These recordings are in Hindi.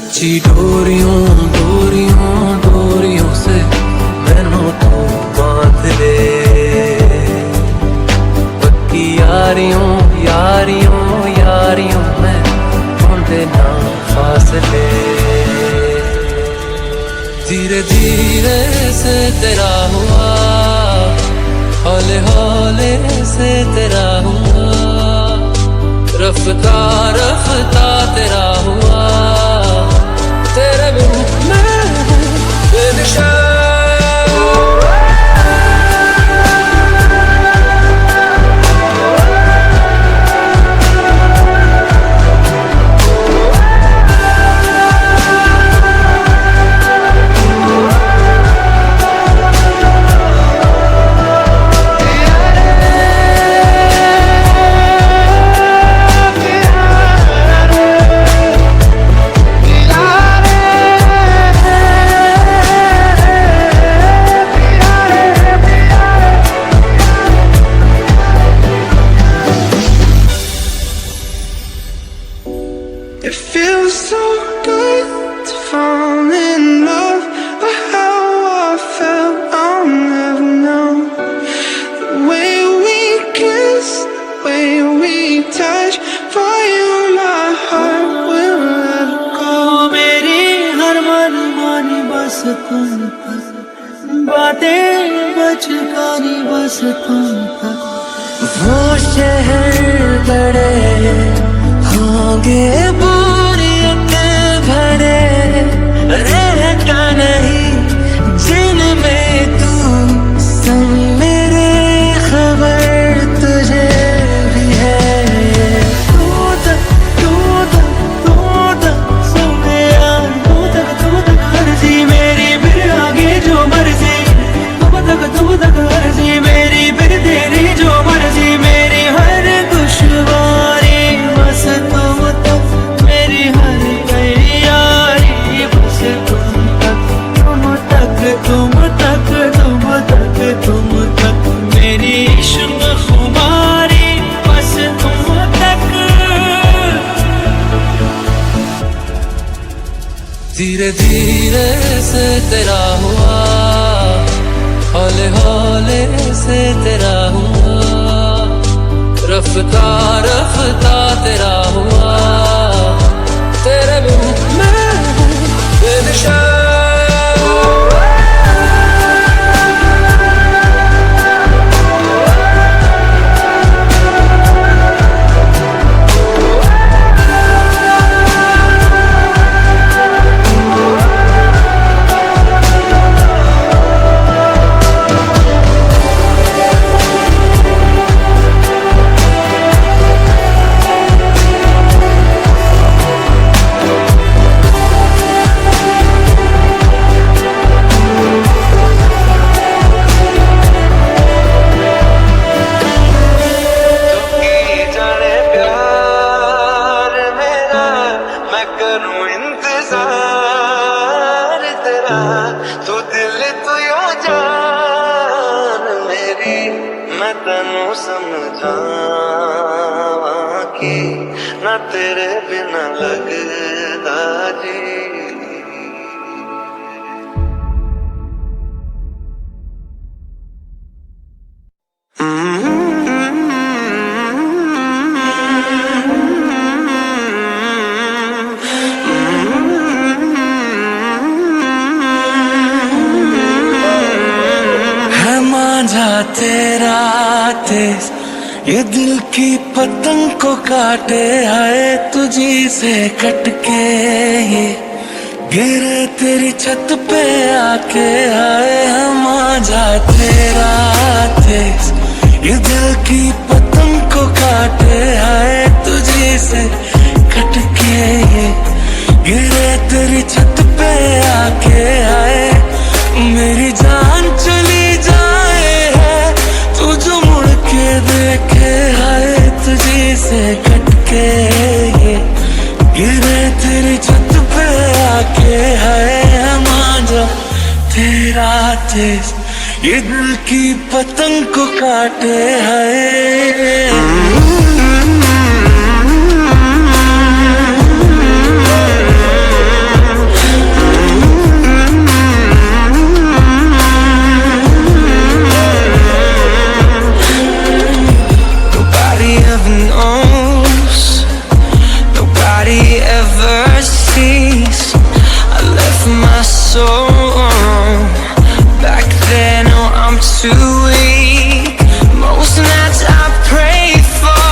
कच्ची डोरियों डोरियों डोरियों से मैनू तो बांध ले, पक्की यारियों यारियों यारियों में ढूंढे ना फासले। धीरे धीरे से तेरा हुआ, हौले हौले से तेरा हुआ, रफ्ता रफ्ता तेरा हुआ, तेरे बिन मैं बेनिशान। It feels so good to fall in love, but how I felt I'll never know. The way we kiss, the way we touch, for you my heart will never go. मेरी हर मनमानी बस तुम तक, बातें बचकानी बस तुम तक। वो शहर बड़े होंगे बोरियत भरे, रहता नहीं जिनमें तू संग मेरे, खबर तुझे भी है। तू तक सुने यार, तू तक अर्जी मेरी, फिर आगे जो मर्जी। तू तक अर्जी मेरी, फिर तेरी जो मर्जी। मेरी हर दुश्वारी बस तुम तक, मेरी हर तैयारी बस तुम तक। तुम तक मेरी इश्क खुमारी बस तुम तक। धीरे धीरे से तेरा हुआ, हौले हौले से तेरा हुआ, रफ्ता रफ्ता तेरा हुआ, तेरे बिन मैं बेनिशान। तू दिल तू यो जान मेरी, मैं तैनू समझावां कि ना तेरे बिना लगदा जी। तेरा तेज ये दिल की पतंग को काटे, आए तुझी से कटके ये गिरे तेरी छत पे आके। आए हम आजा तेरा तेज ये दिल की पतंग को काटे, आए तुझी से कटके ये गिरे तेरी छत पे आके। आए मेरी जान चली जाए है तू जो मुड़ के देखे, आए तुझी से कटके ये गिरे तेरी छत पे आके। आए हम आजा तेरा तेज ये दिल की पतंग को काटे है। too weak. Most nights I pray for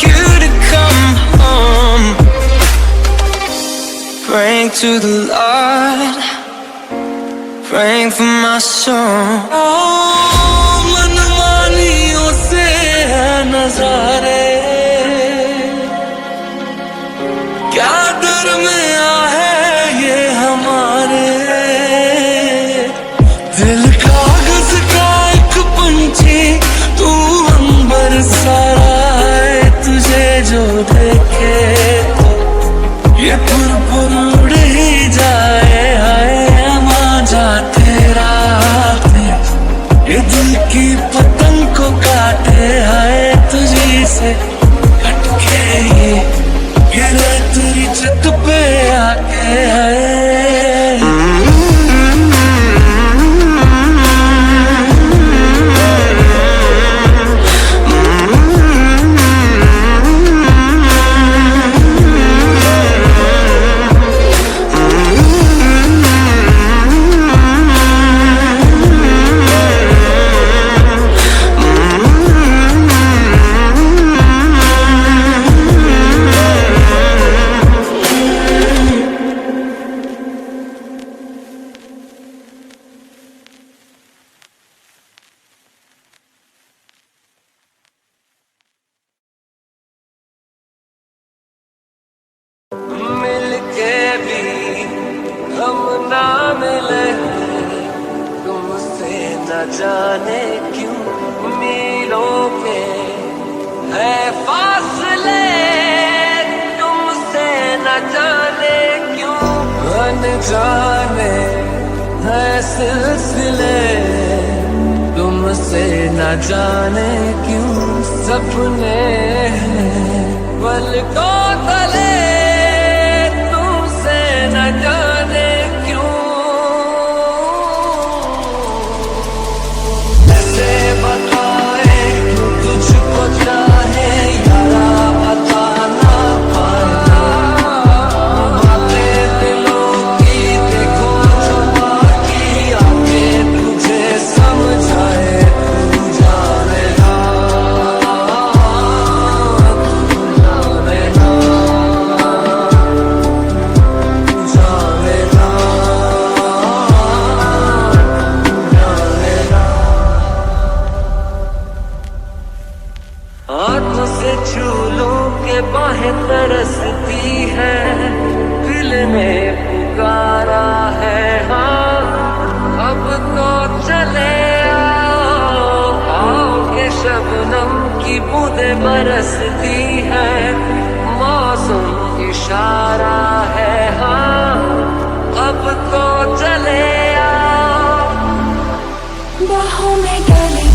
you to come home, praying to the Lord, praying for my soul. Oh, मनमानियों से है नजारे, क्या दरमिया है ये हमारे। दिल कागज का एक पंछी, तू अंबर सारा है, तुझे जो देखे तो ये पुरपुर उड़ ही जाए। हाय मां जा तेरा, ये दिल की पतंग को काटे। हाय तुझी से कटके ये गिरे तेरी छत पे आके। हाय हम ना मिले, तुमसे न जाने क्यों मीलों के है फासले, तुमसे न जाने क्यों अनजाने है सिलसिले, तुमसे न जाने क्यों सपने हैं पलकों तले, तुमसे न जाने हाथों से झूलों के बाहें तरसती है, दिल ने पुकारा है हाँ अब तो चले आओ, आओ के शबनम की बूंदें बरसती है, मौसम इशारा है हाँ अब तो चले आओ। बाहों में डाले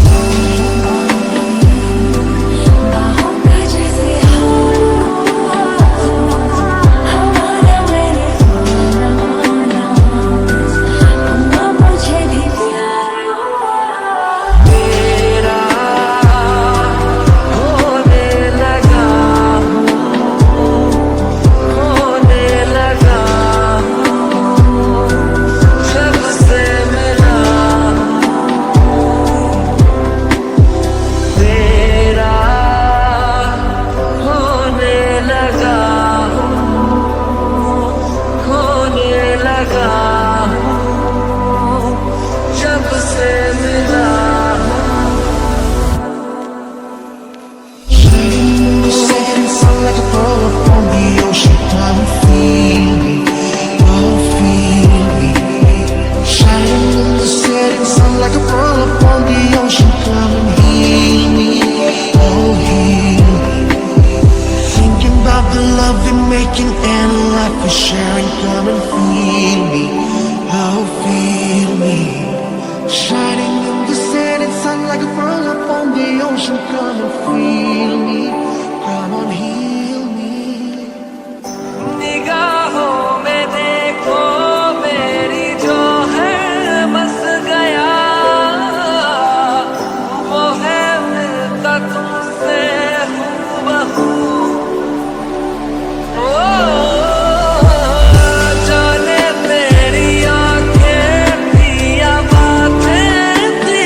sharing, come and feel me, oh feel me, shining in the setting sun like a pearl upon the ocean, come and feel me, come on heal me. निगाहों में देखो मेरी जो है बस गया, वो है मिलता तुमसे हूबहू। जाने तेरी आंखें थी या बातें थी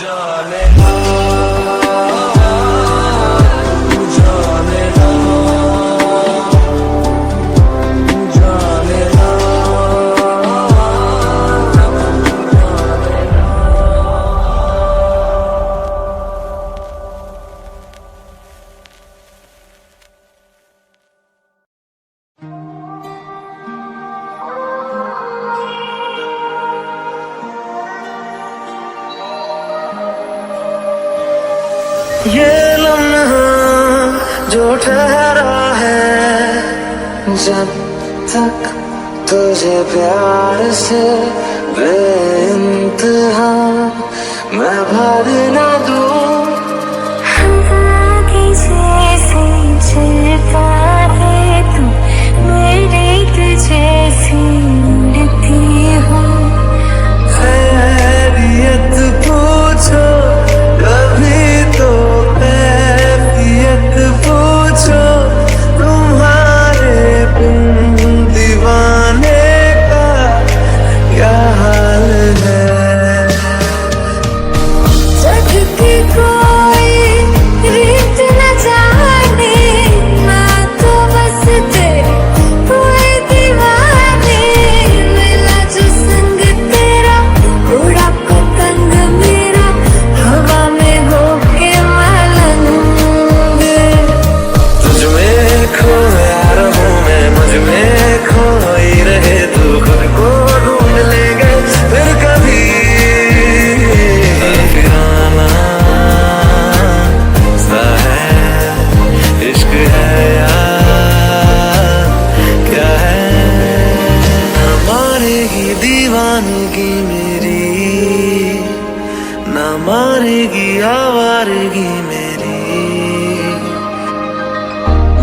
जाने ना, तू जाने ना, तू जाने ना। ये लम्हा जो ठहरा है, जब तक तुझे प्यार से बेइंतहा मैं भर न दूं। हवा की जैसे चलता है तू, मेरे तुझे से उड़ती हूँ। खैरियत पूछो कभी तो, कैफियत पूछो तुम्हारे बिन दीवाने का क्या हाल है। जग की कोई रीत न जाने, मैं तो बस तेरे कोई दीवाने। मिला जो संग तेरा, उड़ा पतंग मेरा, हवा में होके मलंग। तुझ में खोया रहूं मैं, मुझ में खोई रहे तू, खुद को ढूंढ लेंगे फिर कभी। फिराना सा है इश्क है यार, क्या है न मारेगी दीवानगी मेरी, न मारेगी आवारगी मेरी।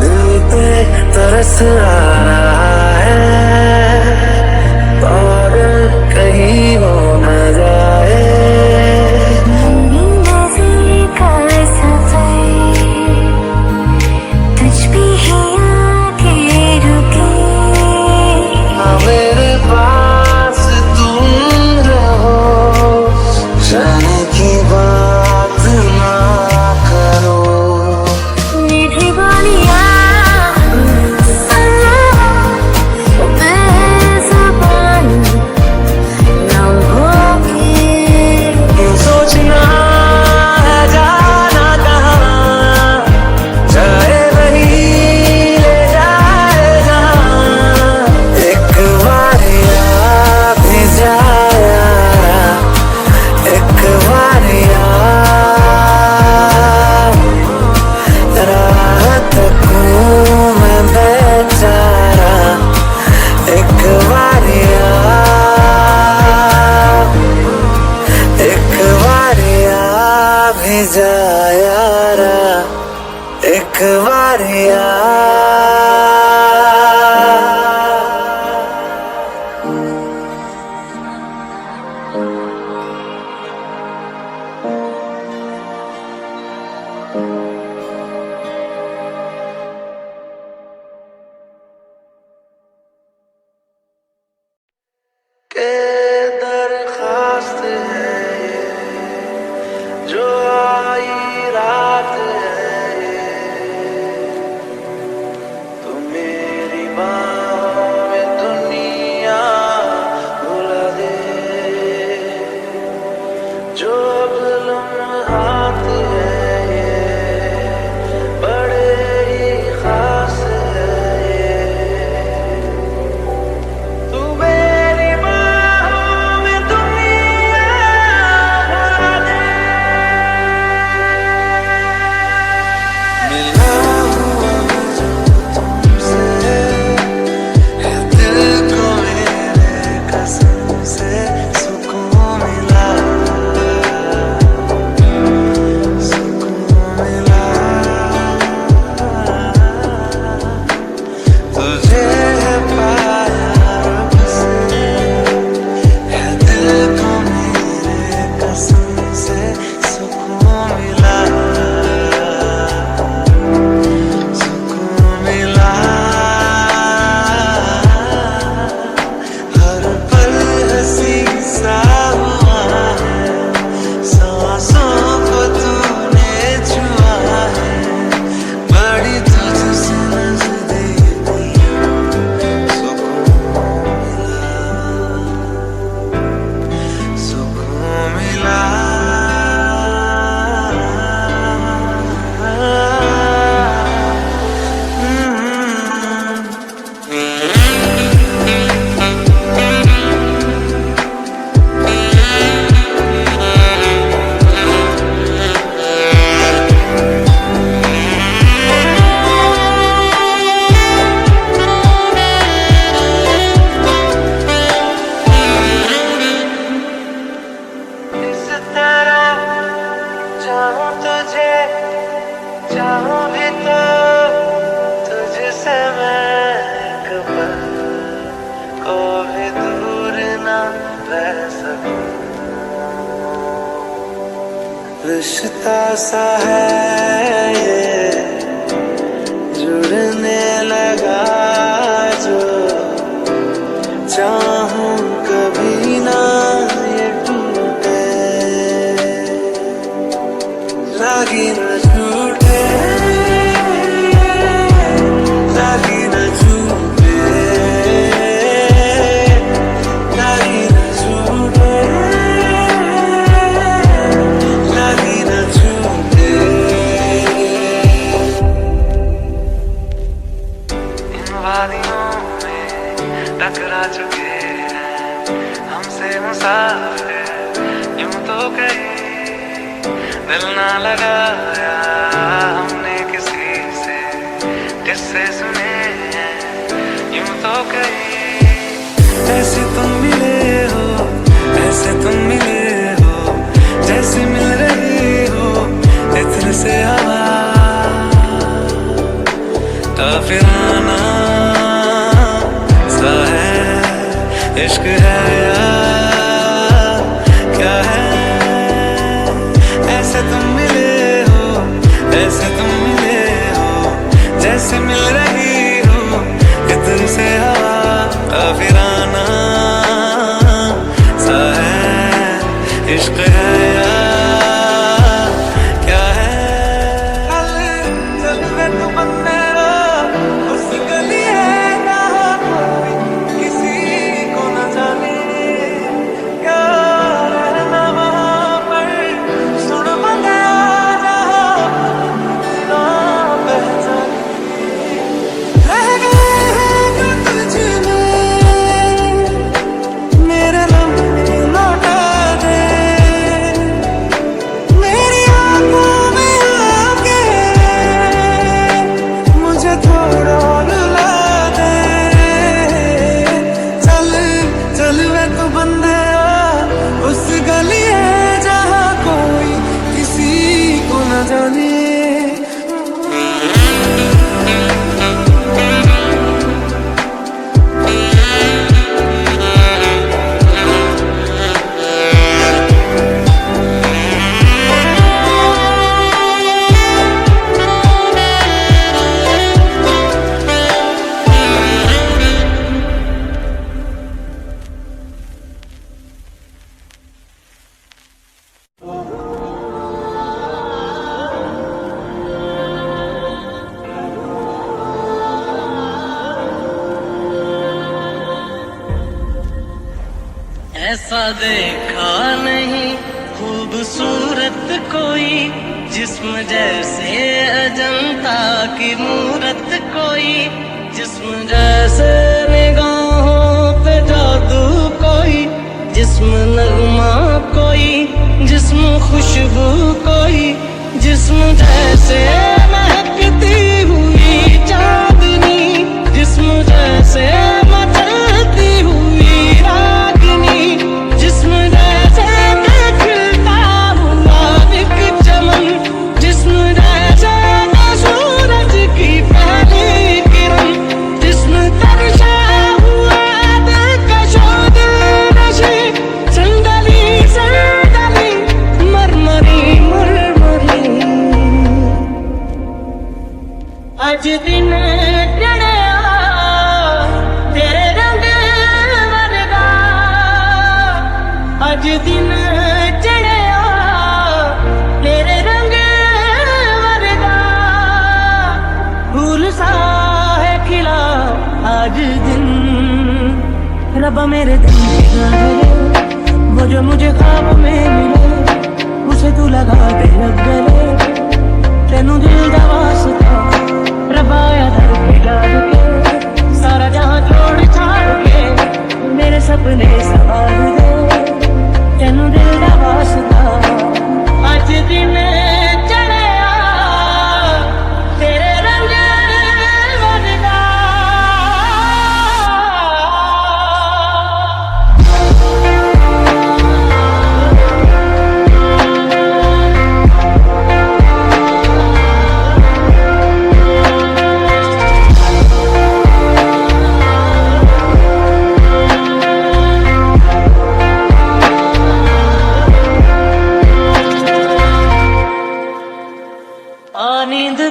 दिल पे तरस आ रहा है, पागल कहीं हो न जाए। मेरी नज़र का सफर तुझ पे ही आके रुके। मेरे पास तुम रहो, जाने की बात ना करो। मीठी बोलियां बेज़ुबान लम्हों की। सोचना है जाना कहाँ, जाए वही ले जाए जहाँ। एक बार याद भी जाया, एक बार रात को मैं बेचारा। एक बार एक बार भी जाया, एक बार के दरखास्त है ये, जो आई रात है ये। तू मेरी बाहों में दुनिया भुला दे, जो अब लम्हात है ये, बड़े ही खास है ये। तू मेरी बाहों में दुनिया भुला दे। मिला हुआ जो तुमसे है, दिल को मेरे कसम से सुकून मिला। रिश्ता सा है ये जुड़ने लगा जो चाहूं कभी ना ये टूटे लगी न छूटे लगी न छूटे लगी न छूटे लगी न छूटे इन वादियों में टकरा चुके हैं हमसे मुसाफिर यूं तो कहीं दिल ना लगाया हमने किसी से किससे सुने हैं यूं तो कहीं ऐसे तुम मिले हो ऐसे तुम मिले हो जैसे मिल रही हो इत्र से हवा काफिराना सा है इश्क है या क्या है ऐसे तुम मिले हो ऐसे तुम मिले हो जैसे मिल रही हो इत्र से हवा काफिराना सा है इश्क है या क्या है चल मैं तू बन मेरा उस गली है जहाँ कोई किसी को न जाने क्या रहना वहाँ पर सुन बंदा जहाँ ना पहचाने रह गए हैं जो तुझ में मेरे लम्हे लौटा दे मेरी आंखों में आके मुझे थोड़ा रुला दे चल चल वे तू बंदे उस गली है जहाँ कोई किसी को न जाने ऐसा देखा नहीं खूबसूरत कोई जिस्म जैसे अजंता की मूरत कोई जिस्म जैसे निगाहों पे जादू कोई जिस्म नगमा कोई जिस्म खुशबू कोई जिस्म जैसे महकती हुई चांदनी जिस्म जैसे मचलती हुई रागनी जिस्म जैसे खिलता हुआ एक चमन जिस्म जैसे सूरज की पहली किरण जिस्म तरसा हुआ दिलकशो दिलनशी संदली संदली मरमरी मरमरी आज दिन चढ़िया तेरे रंग वर्गा आज दिन चढ़िया तेरे रंग वर्गा फूल सा है खिला आज दिन रब्बा मेरे दिल के गाने वो जो मुझे ख्वाब में मिले उसे तू लगा दे अब गले तेनू दिल दा वास्ता रबाया दर के डाल के सारा जहां छोड़ छाड़ के मेरे सपने सवार दे तेनू दिल दा वास्ता आज दिन चढ़िया तेरे रंग वर्गा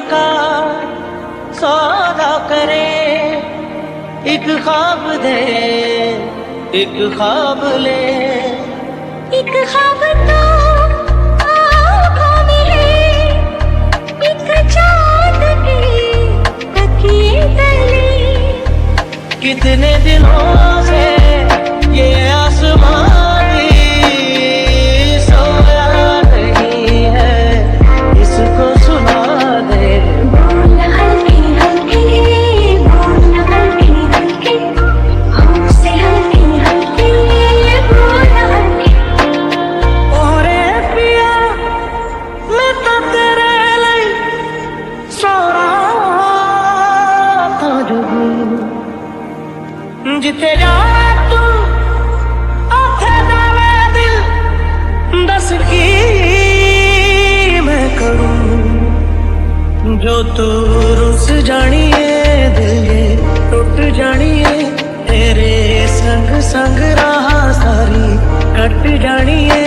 का सौदा करे, एक ख्वाब दे एक ख्वाब ले, एक ख्वाब तो आँखों में है, एक चाँद की तकिए तले। कितने दिनों से ये आसमानी सोया नहीं है, इसको सुना दे। बोल हल्के हल्के, बोल हल्के हल्के, हमसे हल्के हल्के, बोल हल्के। ओरे पिया मैं तो तेरे लिए सो रहा था जुगू, जिथे जा तू आथे दावे दिल, दस की मैं करूं, जो तू रुस जानिए दिल ये टूट जानिए, तेरे संग संग रहा सारी कट जानिए,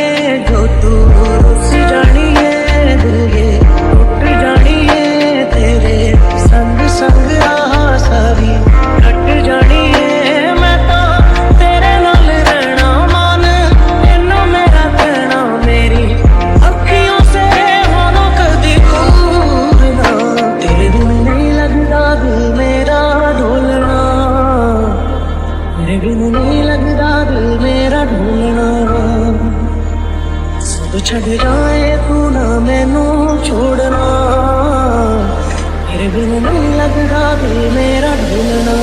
जो तू रुस जानिए दिल ये टूट जानिए, तेरे संग संग रहा सारी कट जानिए। मैं तो तेरे नाल रहना मान, इन्नू मेरा कहना, मेरी अखियों से होना कदी दूर ना, तेरे बिन नहीं लगता दिल मेरा ढोलना, तेरे बिन नहीं लगता दिल मेरा ढोलना। सब छड़ जाए तू ना मैनू छोड़ना, तेरे बिन नहीं लगता दिल मेरा ढोलना।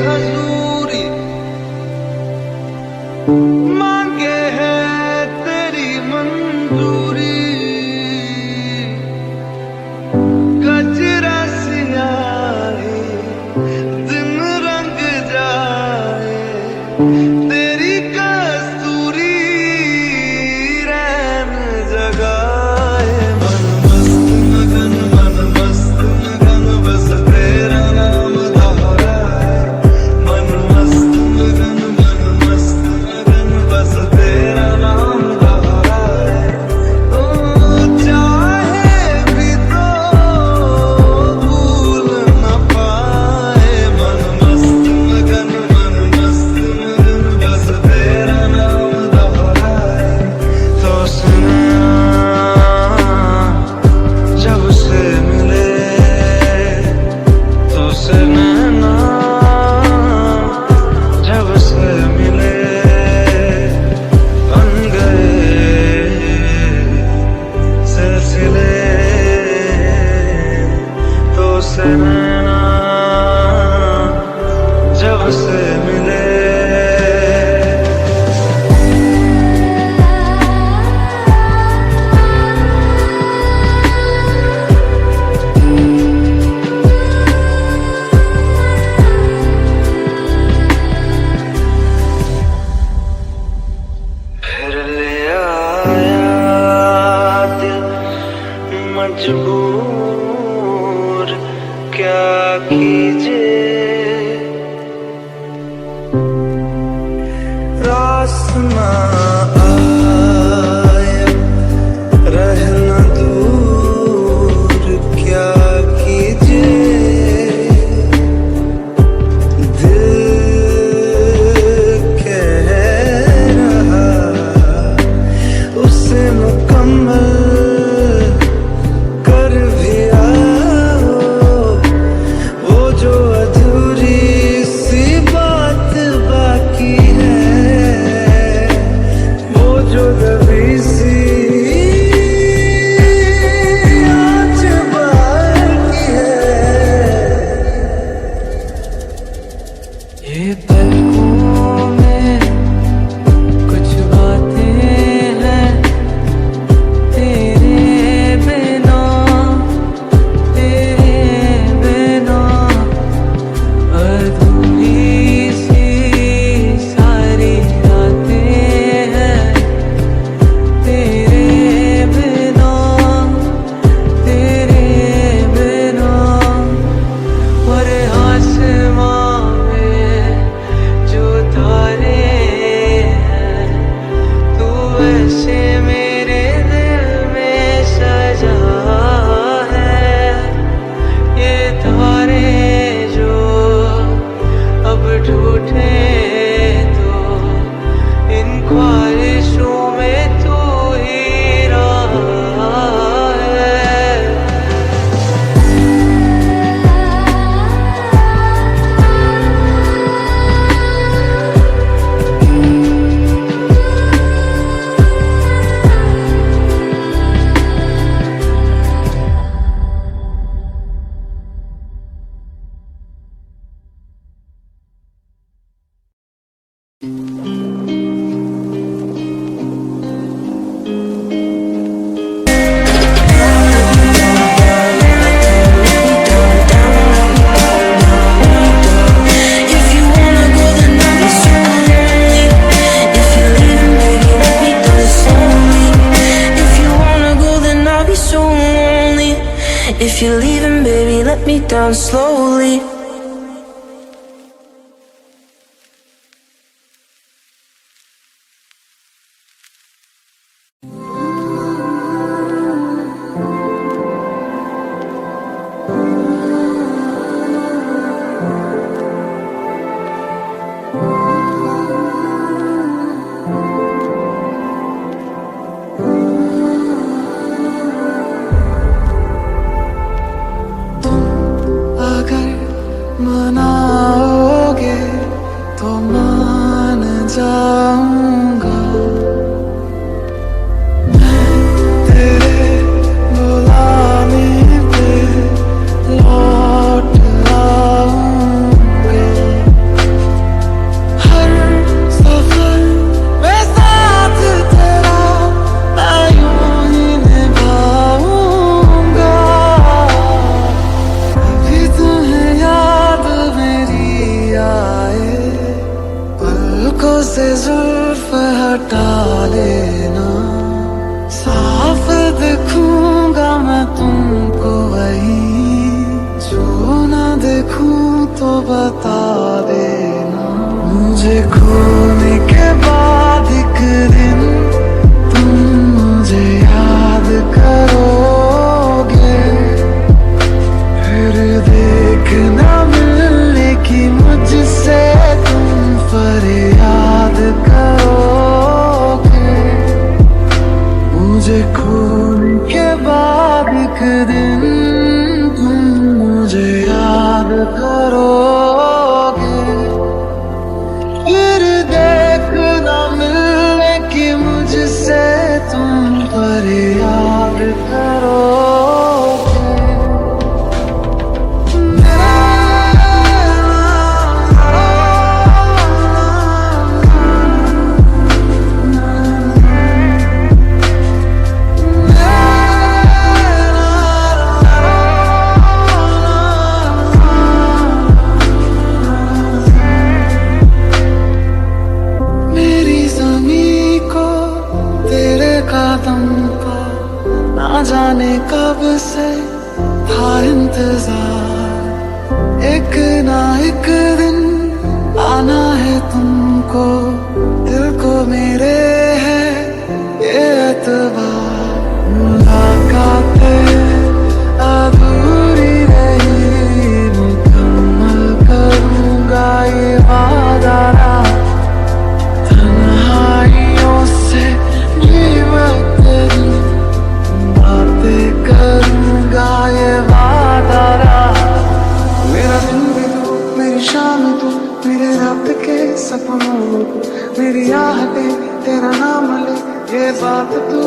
हजूरी मांगे है तेरी मंजूरी, गजरा सियाही दिन रंग जाए, तेरी कस्तूरी रैन जगाए। मन मस्त मगन बस तेरा नाम दोहराए, मन मस्त मगन बस तेरा नाम दोहराए। तू चाहे भी तो भूल न पाए, मन मस्त मगन बस तेरा नाम दोहराए। तो सुना जब से मिले, तो से नैना जब से मिले, बन गए सिलसिले, तो से नैना जब से मिले। फिर ले आया दिल मजबूर, क्या कीजिए रास ना आया, रहना दूर, क्या कीजिए दिल कह रहा उसे मुकम्मल कर भी आओ, वो जो अधूरी सी बात बाकी है, If you're leaving, baby, let me down slowly. मनाओगे तो मान जाऊंगा मैं तेरे बुलाने पे लौट आऊंगा हर सफर में साथ तेरा मैं यूं ही निभाऊंगा अभी तुम्हें याद मेरी आए पलकों से जुल्फ हटा लेना साफ देखूंगा मैं तुमको वहीं जो ना देखूं तो बता देना मुझे खोने के बाद एक दिन तुम मुझे याद करोगे फिर देखना मिलने की मुझसे तुम फरियाद करोगे मुझे खोने के बाद एक दिन तुम मुझे याद करोगे फिर देखना मिलने की मुझसे तुम फरियाद करोगे मेरी ज़मीं को तेरे कदम का ना जाने कब से था इंतजार एक ना एक दिन आना है तुमको दिल को मेरे है ये एतबार मुलाकातें अधूरी रही मुकम्मल करूंगा ये वादा तन्हाइयों से ये वक्त बातें करूंगा ये वादा मेरा दिन भी तू मेरी शाम तू मेरे रात के सपनों में तू मेरी आहटें तेरा नाम ले ये बात तू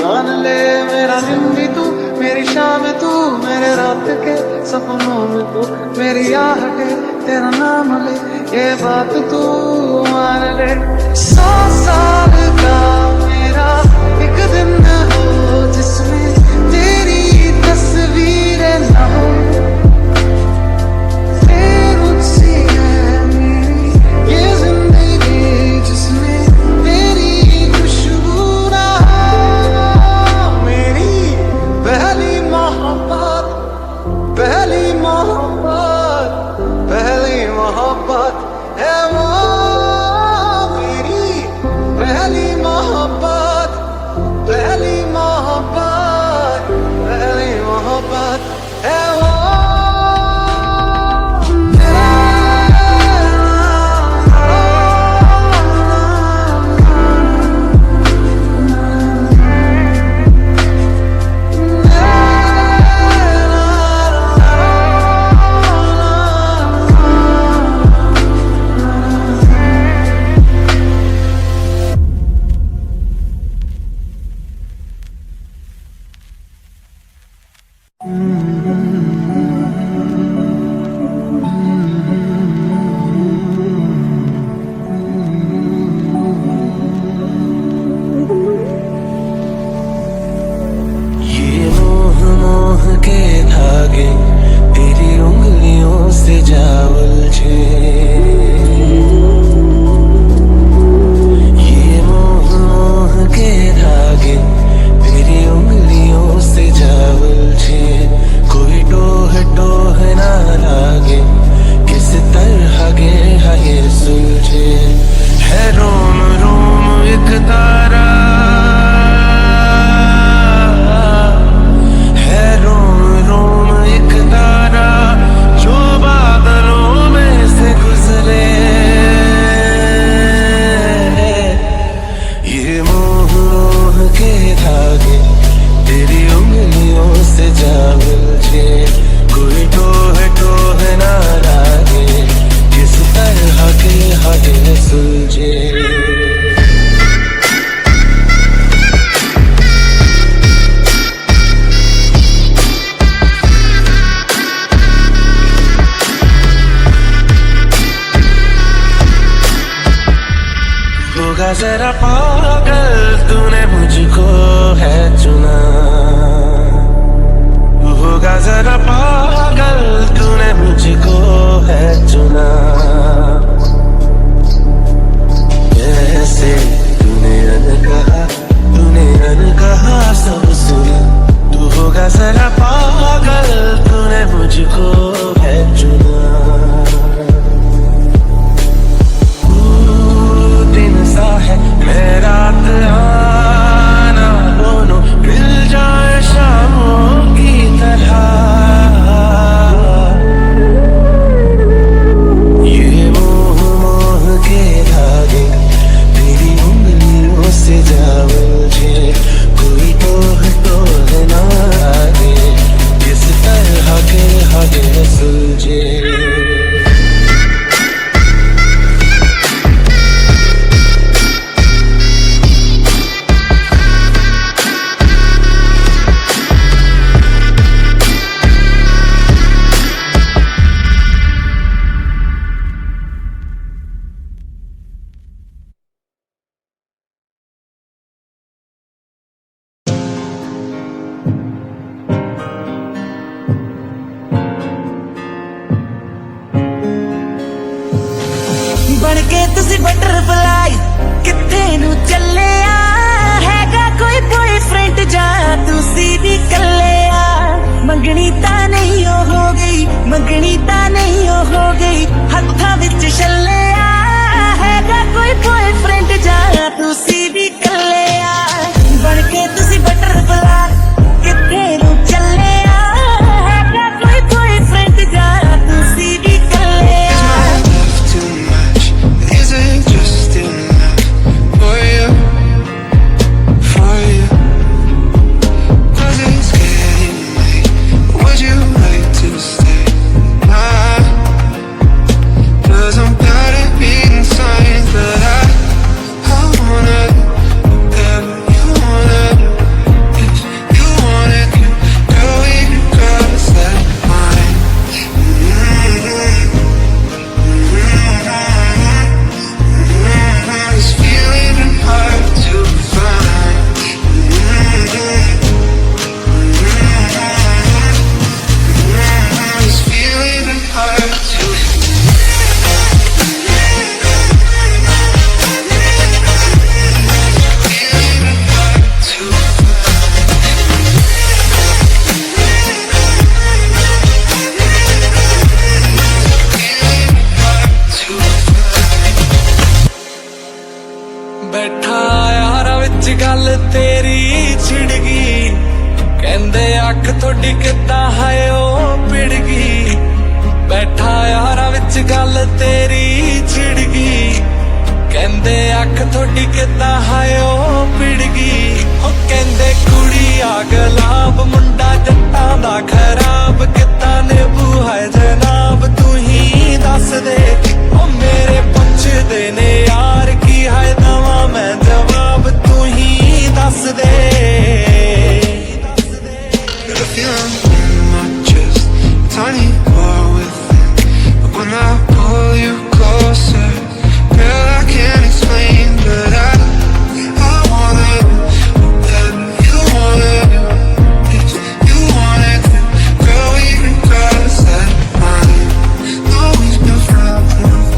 मान ले मेरा दिन भी तू मेरी शाम तू मेरे रात के सपनों में तू मेरी आहटें तेरा नाम ले ये बात तू मान ले 100 साल का मेरा एक दिन हो जिसमें तेरी तस्वीरें न हो फिर मुझसे है मेरी ये जिंदगी जिसमें तेरी खुशबू न हो मेरी पहली मोहब्बत है वो मेरी होगा जरा पागल तूने मुझको है चुना, तू होगा जरा पागल तूने मुझको है चुना। कैसे तूने अनकहा सब सुना, तू होगा जरा पागल तूने मुझको है चुना। दिन सा है मेरा आना, दोनों मिल जाए शामों की तरह। ये मोह के धागे तेरी उंगलियों से जा मुझे, कोई तोह ना आगे, इस तरह के हगे सुलझे। बन के तुसी बटरफ्लाई किथे नू चले आ, हैगा कोई बॉयफ्रेंड जा तुसी भी कले आ। मंगनी ता नहीं हो गई, मंगनी ता नहीं हो गई, हत्था विच छले आ, हैगा कोई बॉयफ्रेंड जा तुसी भी कले आ। बन के तुसी बटरफ्लाई किथे नू चले आ, हैगा कोई बॉयफ्रेंड जा तुसी भी कले आ। Is it just enough for you, for you? 'Cause it's getting late, would you like to stay? 'Cause I'm tired of being signs that I wanna do whatever you wanna do. If you wanna do, girl, we can cross that line. It's feeling hard to find. It's feeling hard to बैठा यारा विच गल तेरी छिड़ गई, कहंदे अख थोड़ी किद्दां है ओ पिड़ गई। बैठा यारा विच गल तेरी छिड़ गई, कहंदे अख थोड़ी किद्दां है ओ पिड़ गई। ओ कहंदे कुड़ी आ गुलाब मुंडा जट्टां दा खराब, किद्दां नेबू है जनाब तू ही दस दे। ओ मेरे पुछदे ने यार की है दवा मैं जवाब, तू ही दस दे। Got a feeling in my chest, tiny war within. But when I pull you closer, girl, I can't explain, but I wanna do whatever you wanna do. If you wanna do, girl, we can cross that line. No, we've been friends,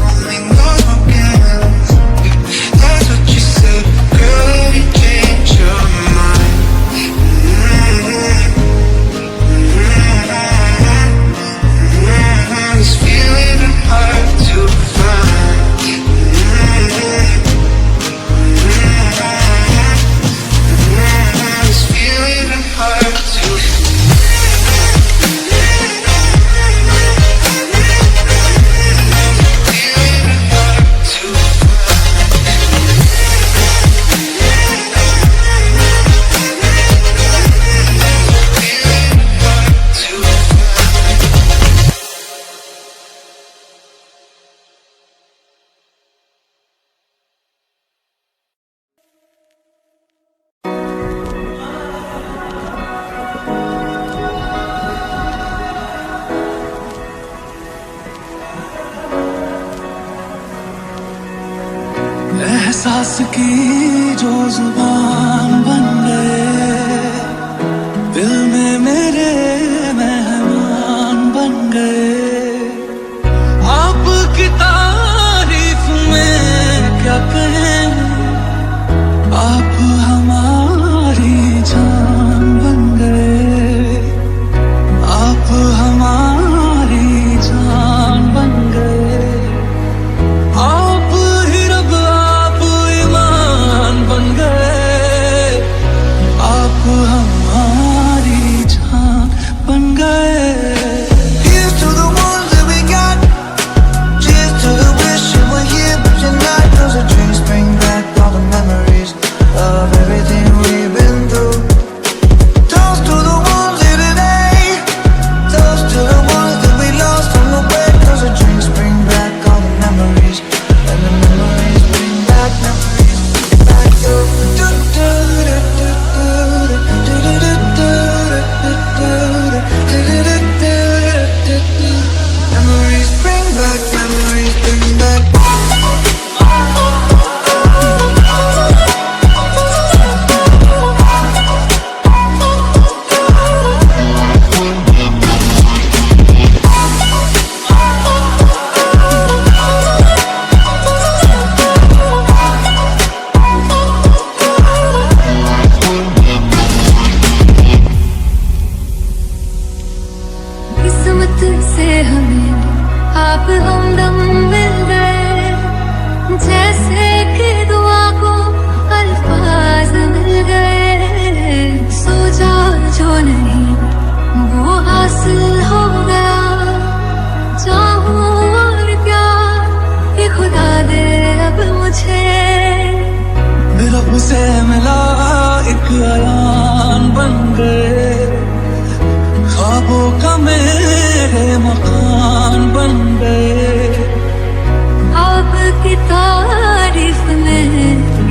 only knows what can. एहसास की जो जुबान बन गए, दिल में मेरे मेहमान बन गए। आपकी तारीफ में क्या कहें, आप हमारी जान बन गए, आप हमारी जान बन गए। आप ही रब, आप ईमान बन गए, आप हमारी जान बन गए। Here's to the ones that we got. Cheers to the wish you were here, but you're not. 'Cause the drinks bring back all the memories of everything we've been through. Toast to the ones here today. Toast to the ones that we lost on the way. 'Cause the drinks bring back all the memories, and the memories bring back memories. Back to do do do do do do do do do. Memories bring back, memories bring back. किस्मत से हमें आप हमदम मिल गए, जैसे कि दुआ को अल्फाज मिल गए। सोचा जो नहीं वो हासिल हो गया, चाहूं और क्या ये खुदा दे अब मुझे। रब से मिला एक अयान बन गए, ख्वाबों का मेरे मकान बन गए। आपकी तारीफ में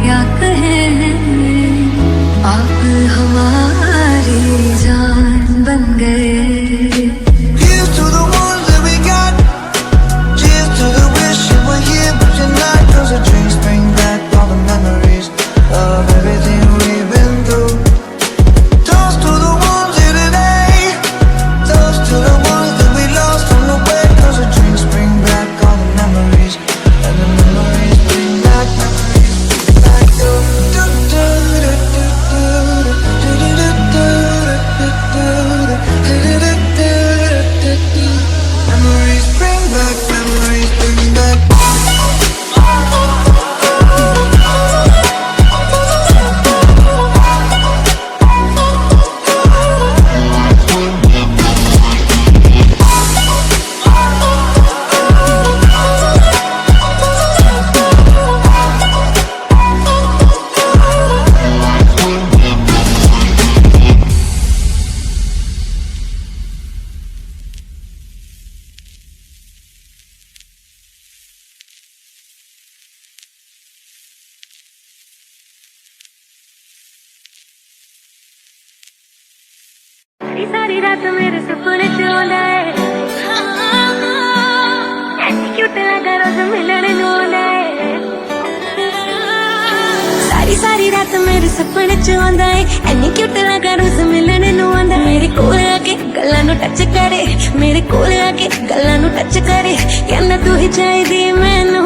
क्या कहें, आप हमारी जान बन गए। Here's to the ones that we got. Cheers to the wish you were here, but you're not. 'Cause the drinks bring back all the memories of everything we've been through. Toast to the ones here today. Toast to the ones that we lost on the way. 'Cause the drinks bring back all the memories, and the memories bring back memories. Back to do do do do do do do do do do do do. Memories bring back, memories bring back. सारी रात मेरे सपने च आंदा है, ऐसी क्यूट लगा रोज मिलन नूं आंदा है। सारी रात मेरे सपने च आंदा है, ऐनी क्यूट लगा रोज मिलन नूं आंदा है। मेरे कोल आके गल्लां नूं टच करे, मेरे कोल आके गल्लां नूं टच करे। कहंदा तू ही चाहिदी मैनू,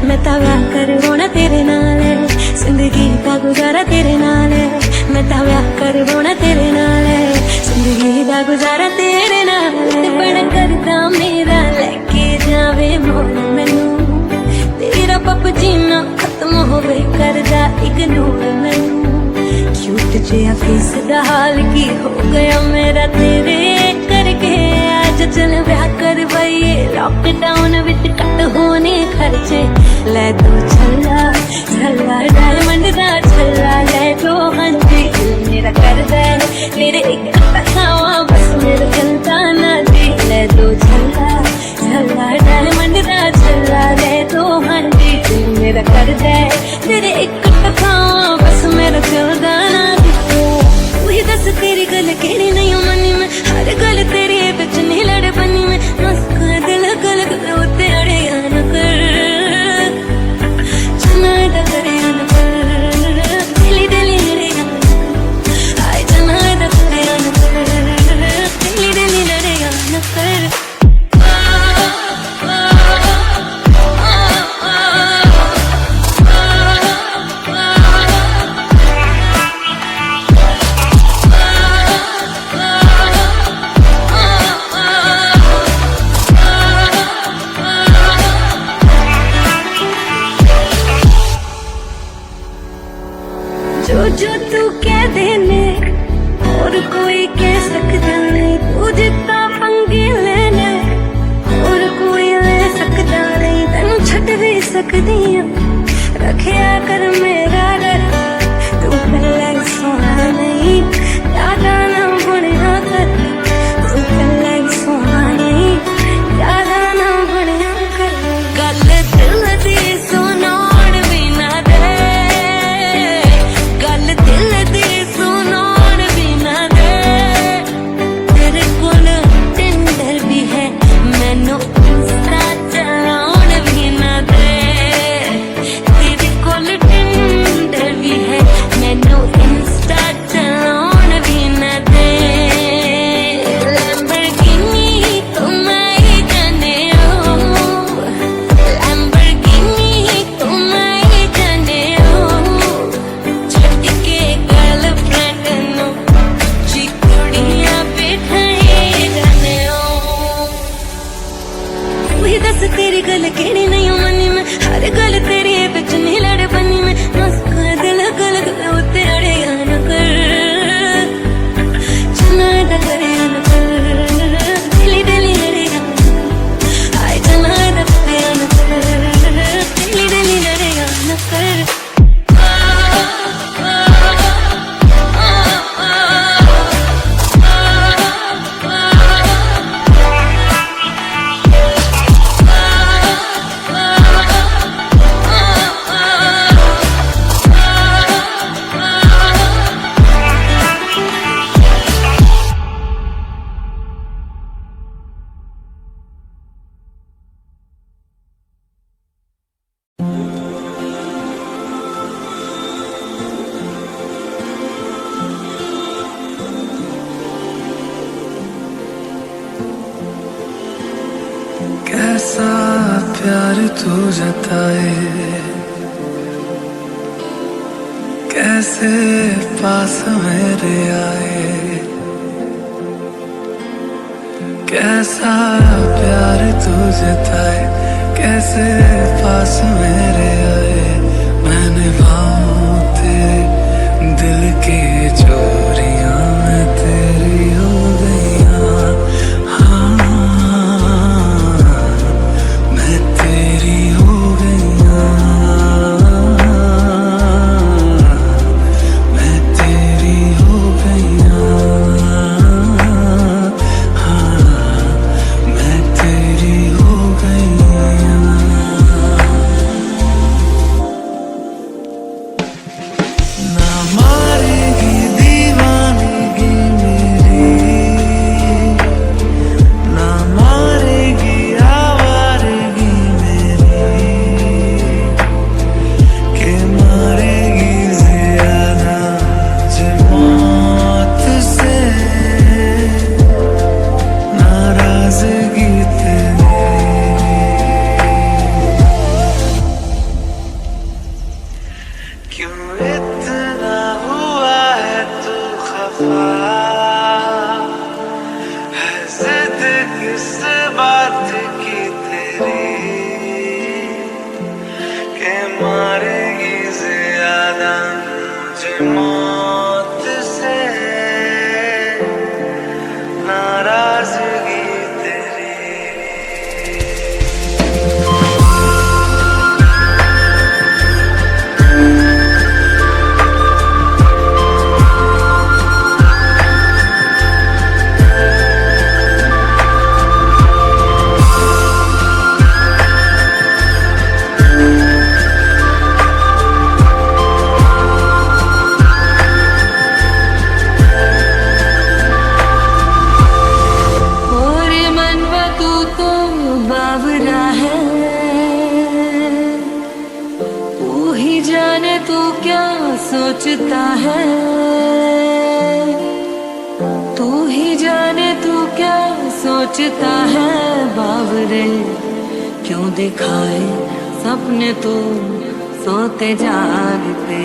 मैं तां विआह करवाउणा तेरे नाल है, जिंदगी दा गुजारा तेरे नाल है। मैं तां विआह करवाउणा तेरे नाल है, जिंदगी दा गुजारा तेरे नाल है। बड़ा करदा मेरा लेके जावे मोल मैनू, तेरा पप जीना खत्म होवे करदा इग्नोर मैनू। क्यूट जिहा फेस दा हाल की हो गया मेरा तेरे करके। आज चल ब्याह करवाइए, लॉकडाउन विच कट होने खर्चे। ले दो छल्ला छल्ला डायमंड दा छल्ला, ले दो हंजी दिल मेरा करदा है तेरे एक खावा बस मेरा चलता ना जी। ले दो छल्ला छल्ला डायमंड दा छल्ला, ले दो हंजी दिल मेरा करदा है तेरे एक खावा बस मेरा चलता ना जी। वही दस तेरी गल केड़ी नहीं मनी मैं, हर गल तेरी बिच नहीं लड़ बनी मैं। नस्का दिल गल गल उत्ते अड़े न कर, चना जो जो तू कह देने और कोई कह सकता नहीं, तू जितना पंगे लेने और कोई ले सकता नहीं। तेनू छड़ भी सकदी हां, रखिया कर मेरा डर, तू पहले सोना नहीं ज्यादा ना बनिया कर, तू पहले सोना नहीं ज्यादा ना बनिया कर। गल दिल दी सुनाउण भी ना दे, गल दिल दी सुनाउण भी ना दे। तेरे कोल टिंडर भी है, मैनू इंस्टा चलाउण भी ना दे। तेरे कोल टिंडर भी है, मैनू इंस्टा चलाउण भी ना दे। लैम्बोर्गिनी तो मैं ही जाने हो, लैम्बोर्गिनी तो मैं ही जाने हो। छड्ड के गर्लफ्रेंड नू चिकुड़ियां बिठाई जाने हो। तू ही दस तेरी गल केड़ी नहीं मनी मैं, हर गल तेरी बिच नहीं लड़ बनी मैं। मस्का दिल गल उत्ते अड़ेगा न कर, चना डरेगा न कर, दिली दिली लड़ेगा आए चना डरेगा न कर, दिली दिली लड़ेगा न कर। कैसा प्यार तू जताए, कैसे पास मेरे आए। कैसा प्यार तू जताए, कैसे पास मेरे आए। मैंने भाव तेरे दिल की चोरियां मैं तेरी हो गईयां। सोचता है तू ही जाने, तू क्या सोचता है बावरे। क्यों दिखाए सपने तो सोते जागते,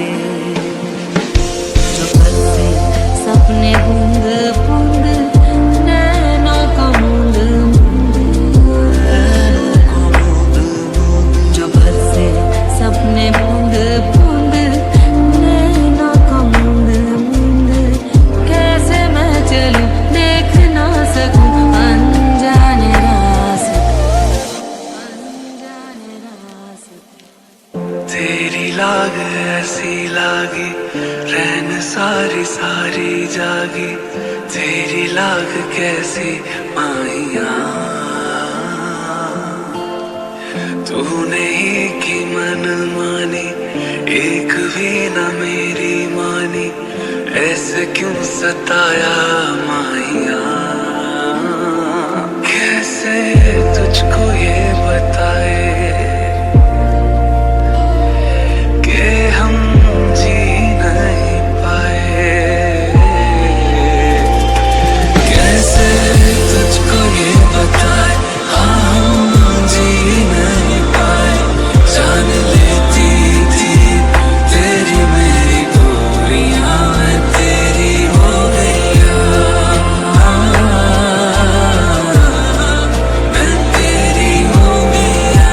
जो बसे सपने बूंद बूंद नैनों को मूंद मूंद, जो बसे सपने बूंद बूंद नैनों को लाग ऐसी लागी, रहन सारी सारी जागी, तेरी लाग कैसी माहिया। तूने ही की मन मानी, एक भी न मेरी मानी, ऐसे क्यों सताया माहिया। कैसे तुझको ये बताए कि हम जी नहीं पाए। कैसे तुझको ये बताए, हाँ हम जी नहीं पाए। जान लेती थी तेरी मेरी दूरियां, मैं तेरी हो गया। मैं तेरी हो गया।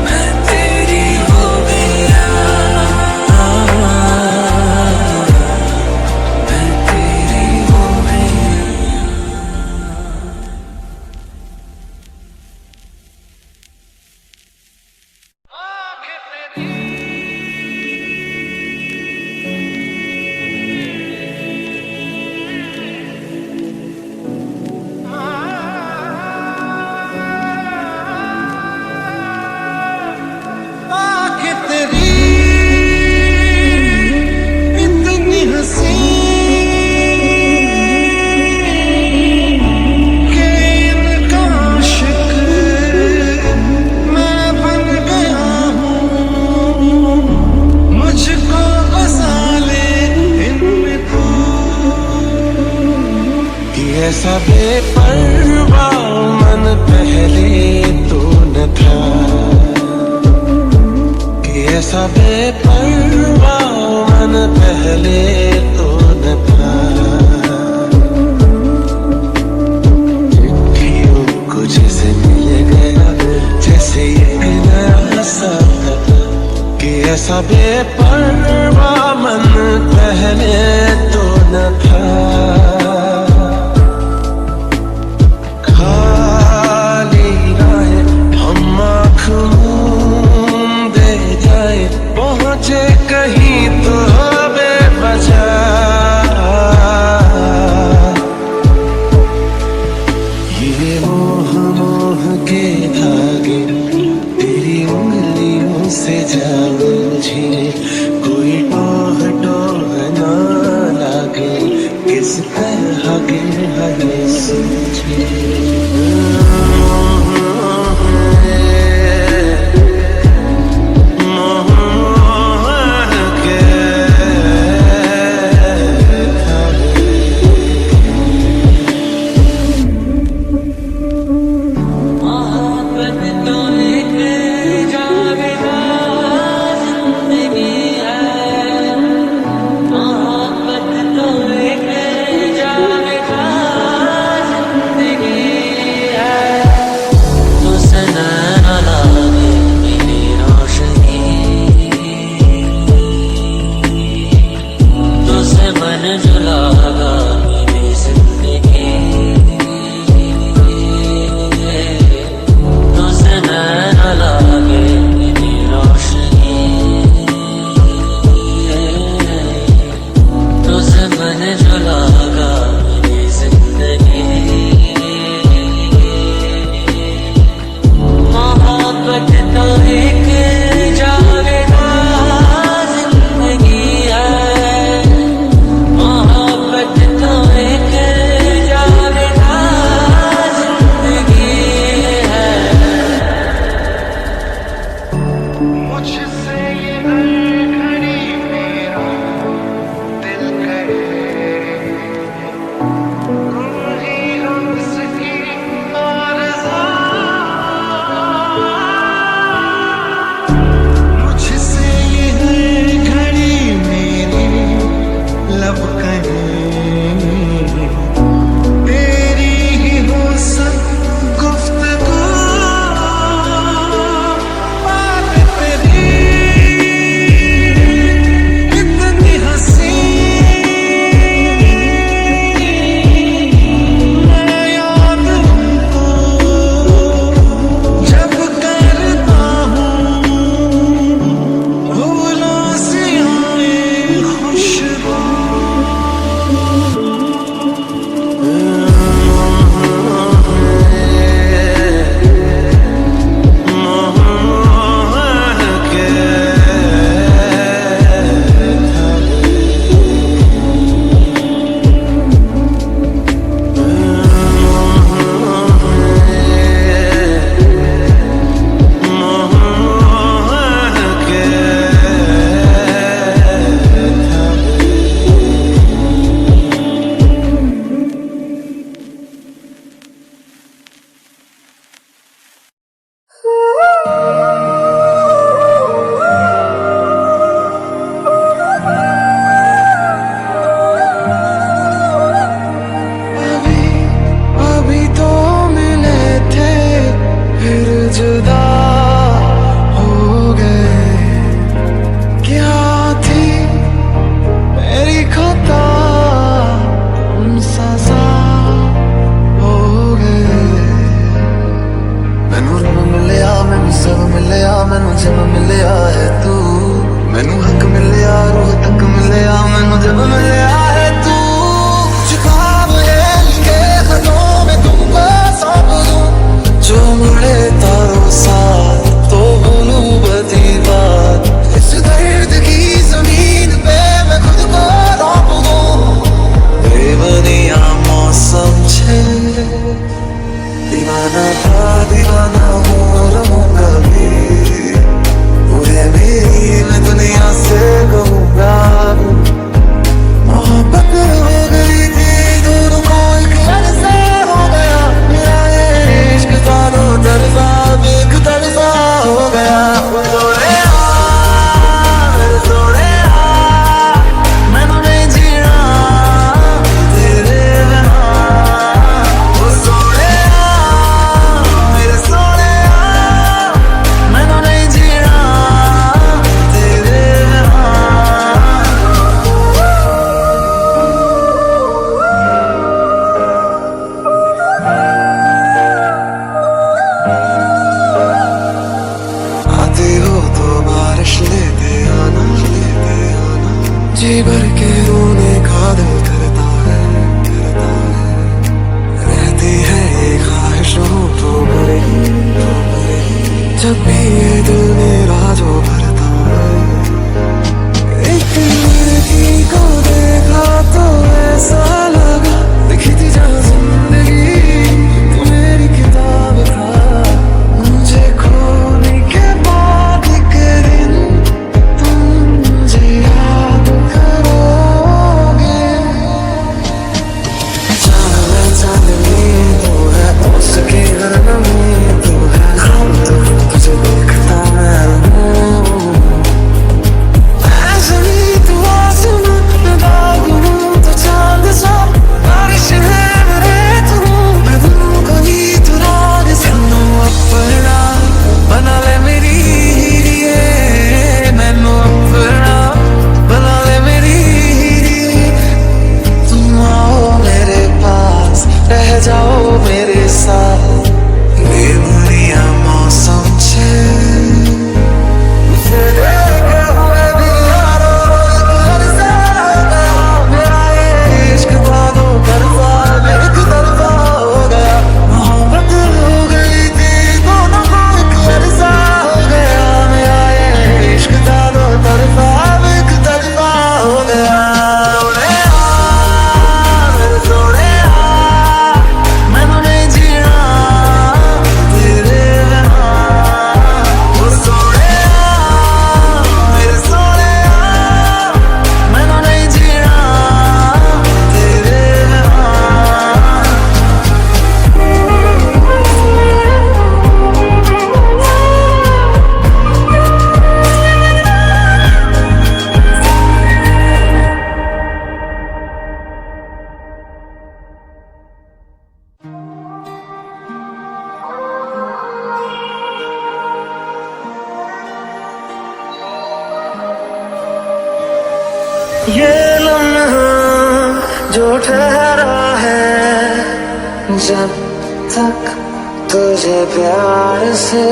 मैं तेरी हो गया। मैं तेरी हो गया। आँखें तेरी इतनी हंसी कि इनका आशिक मैं बन गया हूँ। मुझको बसा ले इनमें तू, कि ऐसा बेपरवाह मन पहले तो न था, कि ऐसा बेपरवाह मन पहले तो न था। चिट्ठियों को जैसे मिल गया, जैसे एक नया सा था, कि ऐसा बेपरवाह मन पहले तो न था। खाली राहें हम आँख मूंदे जाए, पहुँचे कहीं तो बेवजह। ये मोह मोह के धागे तेरी उंगलियों से जा उलझे, कोई टोह टोह ना लागे, किस तरह के हमें सूझे। जी भर के रोने का दिल करता है, रहती है ये ख्वाहिशों तो भरी, जब भी ये दिल मेरा जो भरता है। एक लड़की को देखा तो ऐसा लगा, दिखी थी जहाँ जिंदगी तो मेरी किताब था। मुझे खोने के बाद एक दिन तुम मुझे याद करोगे। चांद है चांदनी तू है, उसकी हर नमी तू है, हम तो तुझे देखता मैं हूँ। ऐसे ही तू आसमां मैं दागूं तो चांद सा, बारिश है मेरे तू, मैं बनूं कोई तू राग सा। मैनू अपना बना ले मेरी हीरिए, मैनू अपना बना ले मेरी हीरिए। तुम आओ मेरे पास, रह जाओ मेरे साथ, ये दुनिया मौसम छे। मुझे देखे हुए भी यारो एक तरफा गया, मेरा ये इश्क था दो तरफा, एक तरफा हो गया। मोहब्बत हो गई थी दोनों को एक तरफा हो गया, मेरा ये इश्क था दो तरफा, एक तरफा हो गया। ओरे आ मेरे सोने आ, मैनू नहीं जीना तेरे बिना। ओ सोने आ मेरे सोने आ, मैनू नहीं जीना तेरे बिना। ये लम्हा जो ठहरा है, जब तक तुझे प्यार से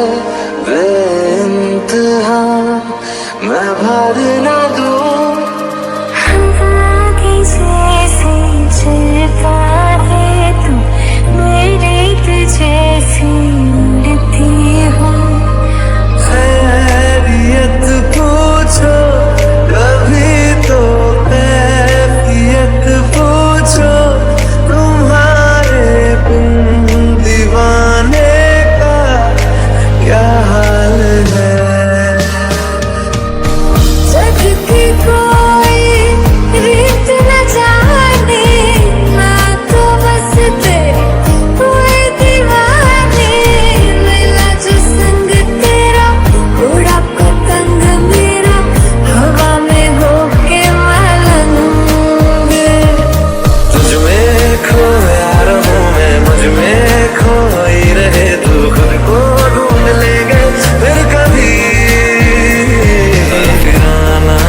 बेइंतहा मैं भर न दूं। हवा की जैसे चलता है तू, मेरे तुझे से उड़ती हूँ। खैरियत पूछो कभी तो, कैफियत पूछो तुम्हारे बिन दीवाने का क्या हाल है। जग की कोई रीत न जाने, मैं तो बस तेरे हुए दीवाने। मिला जो संग तेरा, उड़ा पतंग मेरा, हवा में होके मलंगे। तुझ में खोया रहूं मैं, मुझ में खोई रहे तू, खुद को ढूंढ लेंगे फिर कभी। फिराना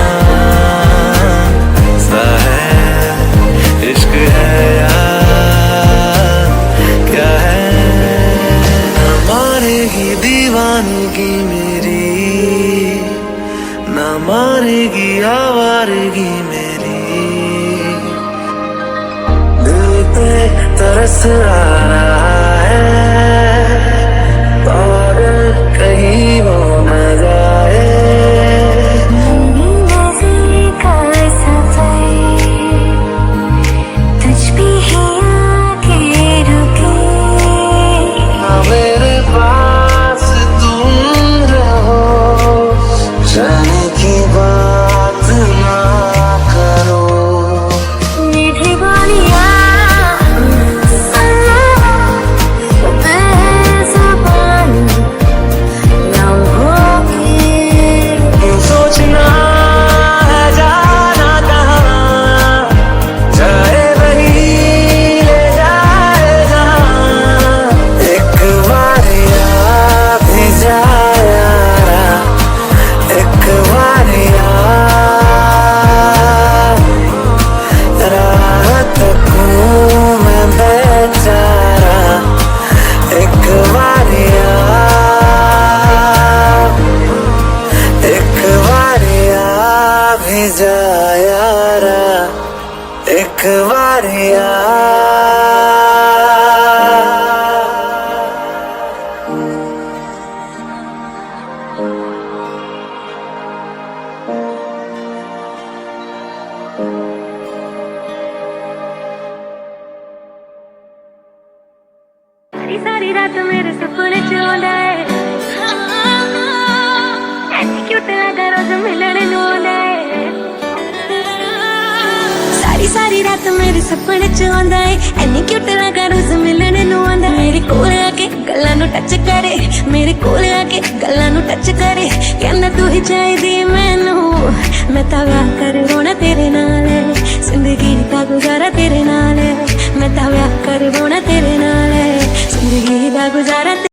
सा है इश्क है यार, क्या है न मारेगी दीवानगी मेरी, न मारेगी आवारगी मेरी। दिल पे तरस आ रहा है और कहीं वो न जाए। मेरी नज़र का सफर तुझ पे ही आके रुके। मेरे पास तुम रहो, जाने की बात ना करो। मीठी बोलियां सारी सारी रात मेरे सपने च आंदा है ऐनी क्यूट लगा रोज मिलण नू आंदा है सारी सारी रात मेरे सपने च आंदा है ऐनी क्यूट लगा रोज मिलण नू आंदा मेरे कोल आके गल्लां नू टच करे मेरे कोल आके गल्लां नू टच करे कहंदा तू ही चाहिदी मैनू मैं तां विआह करवाउणा तेरे नाल जिंदगी दा गुजारा तेरे नाल मैं तां विआह करवाउणा तेरे नाल जिंदगी दा गुजारा